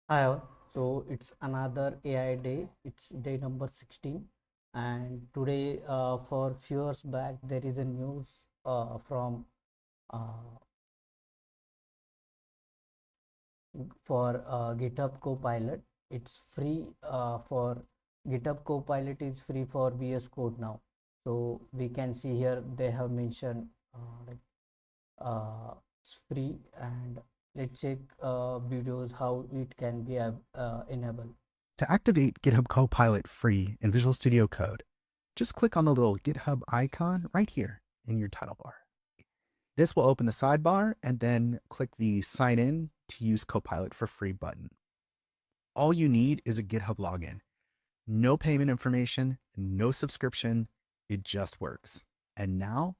Hi all. So it's another AI day. It's day number 16, and today, for few years back, there is a news from uh, for GitHub Copilot. It's free for GitHub Copilot is free for VS Code now. So we can see here they have mentioned it's free, and let's check videos how it can be enabled. To activate GitHub Copilot free in Visual Studio Code, just click on the little GitHub icon right here in your title bar. This will open the sidebar and then click the Sign In to use Copilot for free button. All you need is a GitHub login. No payment information, no subscription, it just works. And now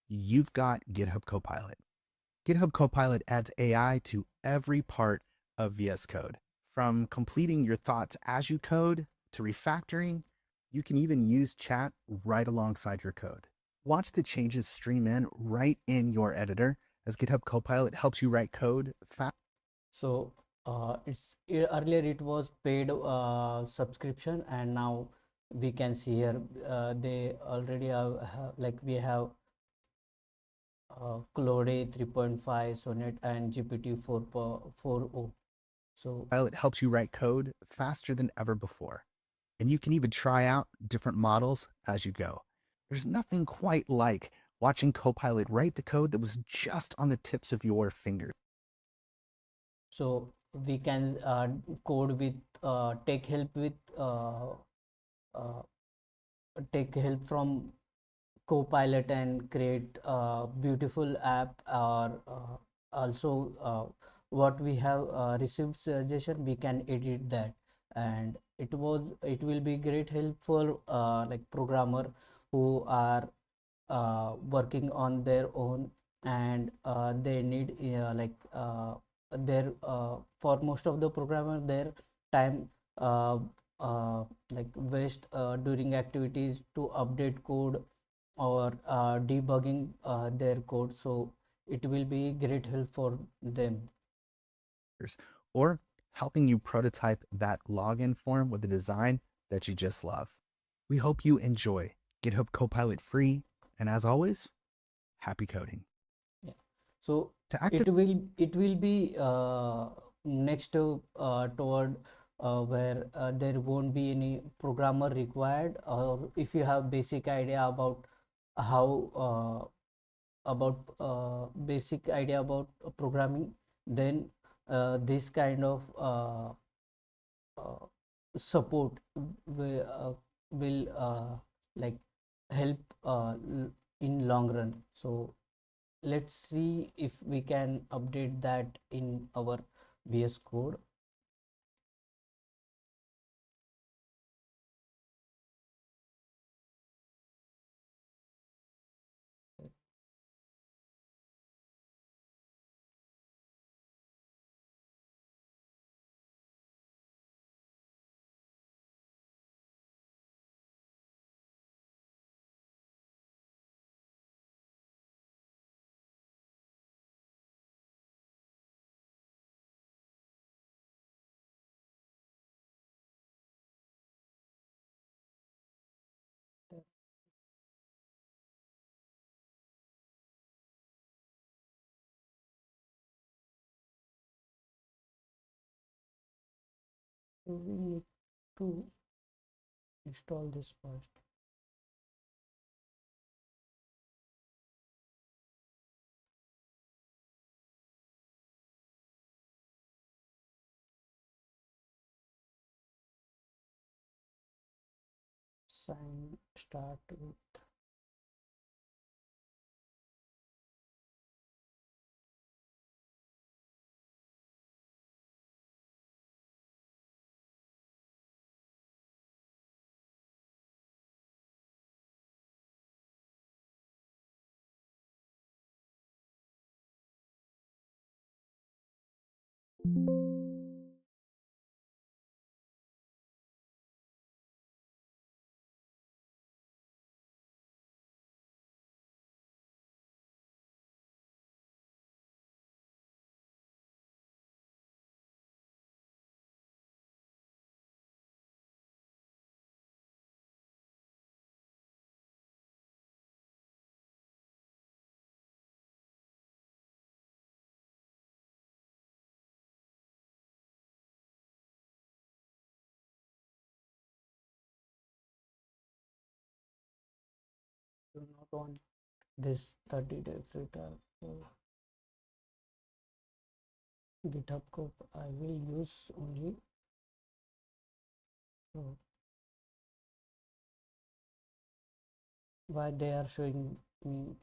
you've got GitHub Copilot. GitHub Copilot adds AI to every part of VS Code. From completing your thoughts as you code to refactoring, you can even use chat right alongside your code. Watch the changes stream in right in your editor as GitHub Copilot helps you write code fast. So earlier it was paid subscription, and now we can see here they already like we have Claude 3.5, Sonnet, and GPT 4.0. So Copilot helps you write code faster than ever before. And you can even try out different models as you go. There's nothing quite like watching Copilot write the code that was just on the tips of your fingers. so we can code with take help with uh, take help from Copilot and create a beautiful app, or also what we have received suggestion, we can edit that, and it will be great help for like programmer who are working on their own, and they need their for most of the programmer their time uh, like waste during activities to update code or debugging their code, so it will be great help for them. Or helping you prototype that login form with a design that you just love. We hope you enjoy GitHub Copilot free, and as always, happy coding. Yeah. So To activate it will be next toward where there won't be any programmer required, or if you have basic idea about how basic idea about programming, then this kind of uh, support will like help in long run. So let's see if we can update that in our VS Code. So we need to install this first. Sign start with do not want this 30-day free trial. So GitHub code I will use only. So why they are showing me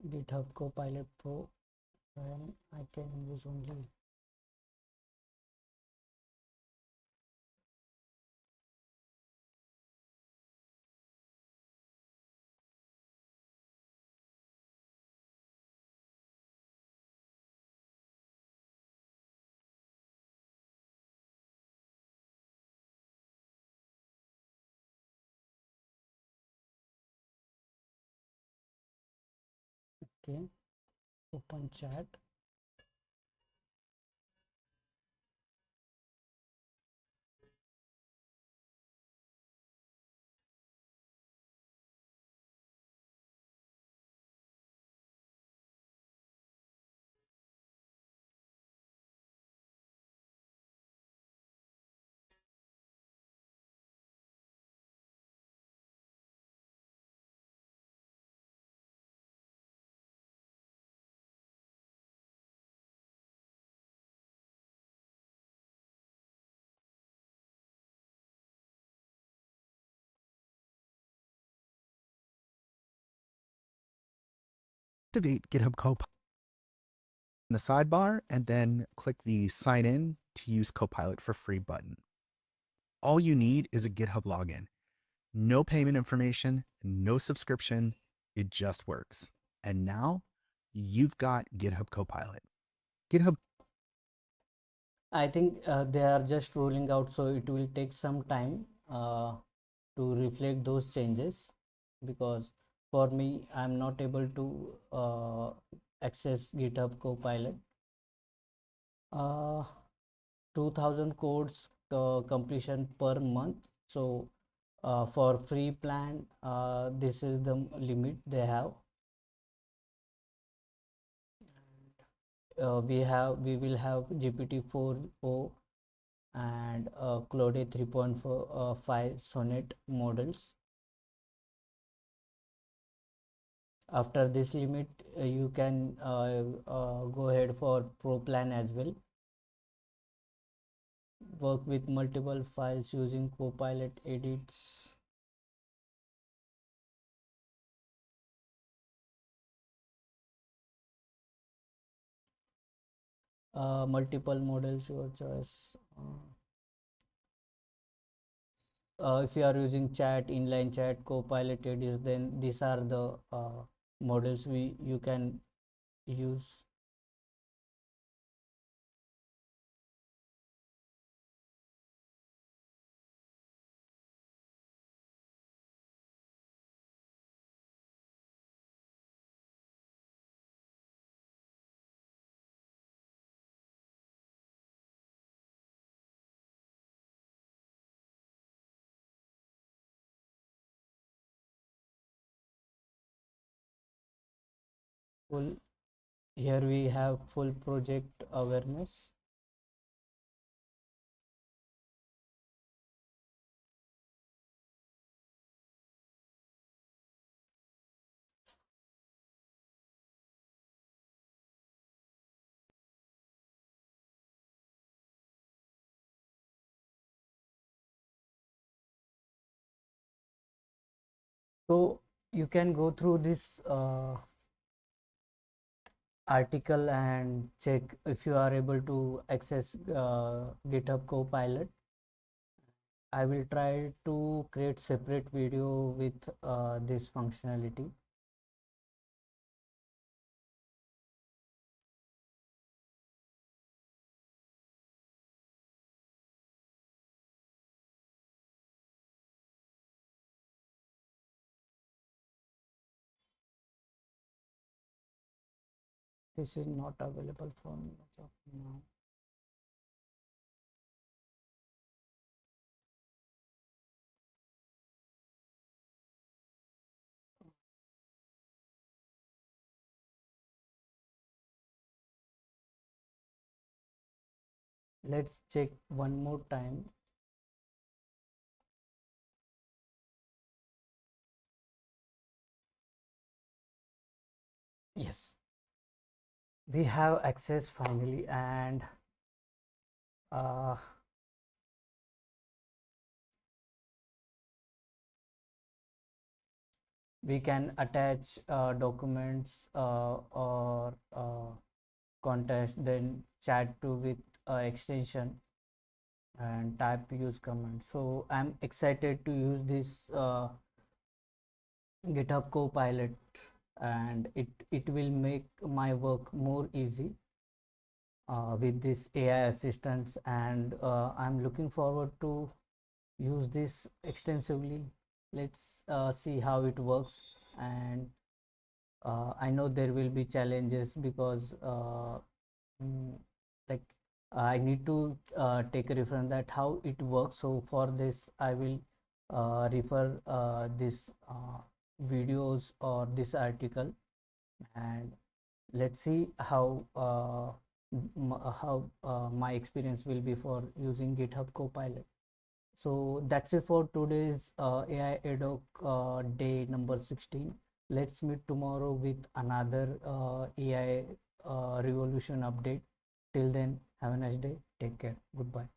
GitHub Copilot Pro when I can use only okay. Open chat. Activate GitHub Copilot in the sidebar and then click the sign in to use Copilot for free button. All you need is a GitHub login. No payment information, no subscription. It just works. And now you've got GitHub Copilot. GitHub. I think they are just rolling out, so it will take some time to reflect those changes, because for me I'm not able to access GitHub Copilot. 2000 codes completion per month. So for free plan, this is the limit they have. We will have GPT-4o and Claude 3.5 Sonnet models. After this limit, you can go ahead for pro plan as well. Work with multiple files using Copilot edits. Multiple models, your choice. If you are using chat, inline chat, Copilot edits, then these are the models you can use. Full Here we have full project awareness. So you can go through this article and check if you are able to access GitHub Copilot. I will try to create separate video with this functionality. This is not available for me as of now. Let's check one more time. Yes, we have access finally, and uh, we can attach documents or contest, then chat to with extension and type use command. So I'm excited to use this GitHub Copilot, and it will make my work more easy with this AI assistants, and I'm looking forward to use this extensively. Let's see how it works, and I know there will be challenges because mm, like I need to take a reference that how it works. So for this, I will refer this videos or this article, and let's see how my experience will be for using GitHub Copilot. So that's it for today's AI Edoc day number 16. Let's meet tomorrow with another AI revolution update. Till then, have a nice day. Take care. Goodbye.